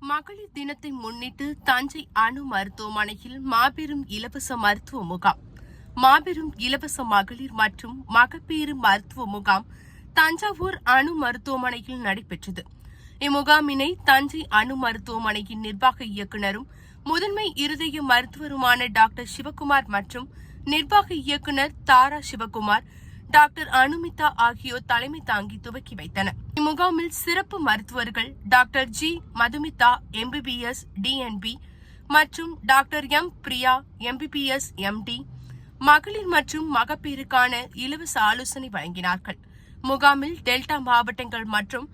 மகளிர் தினத்தை முன்னிட்டு தஞ்சை அணு மருத்துவமனையில் மாபெரும் இலவச மருத்துவ முகாம். மாபெரும் இலவச மகளிர் மற்றும் மகப்பேறு மருத்துவ முகாம் தஞ்சாவூர் அணு மருத்துவமனையில் நடைபெற்றது. இம்முகாமினை தஞ்சை அணு மருத்துவமனையின் நிர்வாக இயக்குநரும் முதன்மை இருதய மருத்துவருமான டாக்டர் சிவகுமார் மற்றும் நிர்வாக இயக்குநர் தாரா சிவகுமார், டாக்டர் அனுமிதா ஆகியோர் தலைமை தாங்கி துவக்கி வைத்தனர். இம்முகாமில் சிறப்பு மருத்துவர்கள் doctor G Madhumitha MBBS DNB மற்றும் doctor M Priya MBBS MD மகளிர் மற்றும் மகப்பேறுக்கான இலவச ஆலோசனை வழங்கினார்கள். முகாமில் டெல்டா மாவட்டங்கள் மற்றும்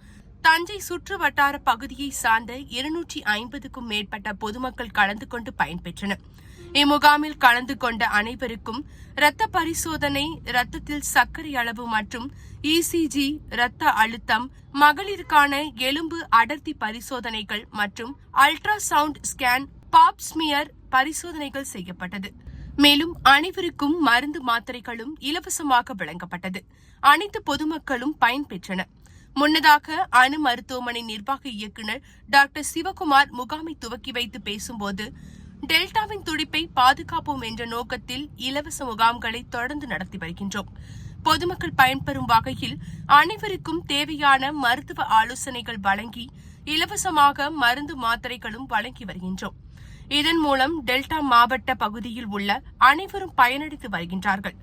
தஞ்சை சுற்று வட்டார பகுதியை சார்ந்த 250க்கும் மேற்பட்ட பொதுமக்கள் கலந்து கொண்டு பயன்பெற்றனர். இம்முகாமில் கலந்து கொண்ட அனைவருக்கும் இரத்த பரிசோதனை, இரத்தத்தில் சர்க்கரை அளவு மற்றும் ECG, இரத்த அழுத்தம், மகளிருக்கான எலும்பு அடர்த்தி பரிசோதனைகள் மற்றும் அல்ட்ராசவுண்ட் ஸ்கேன், பாப்ஸ்மியர் பரிசோதனைகள் செய்யப்பட்டது. மேலும் அனைவருக்கும் மருந்து மாத்திரைகளும் இலவசமாக வழங்கப்பட்டது. அனைத்து பொதுமக்களும் பயன்பெற்றனர். முன்னதாக அணு மருத்துவமனை நிர்வாக இயக்குநர் டாக்டர் சிவகுமார் முகாமை துவக்கி வைத்து பேசும்போது, டெல்டாவின் துடிப்பை பாதுகாப்போம் என்ற நோக்கத்தில் இலவச முகாம்களை தொடர்ந்து நடத்தி வருகின்றோம். பொதுமக்கள் பயன்பெறும் வகையில் அனைவருக்கும் தேவையான மருத்துவ ஆலோசனைகள் வழங்கி இலவசமாக மருந்து மாத்திரைகளும் வழங்கி வருகின்றோம். இதன் மூலம் டெல்டா மாவட்ட பகுதியில் உள்ள அனைவரும் பயனடைந்து வருகின்றார்கள்.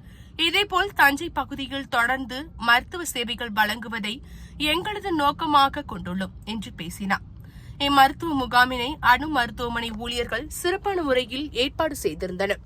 இதேபோல் தஞ்சை பகுதியில் தொடர்ந்து மருத்துவ சேவைகள் வழங்குவதை எங்களது நோக்கமாக கொண்டுள்ளோம் என்று பேசினார். இம்மருத்துவ முகாமினை அணு மருத்துவமனை ஊழியர்கள் சிறப்பான முறையில் ஏற்பாடு செய்திருந்தனர்.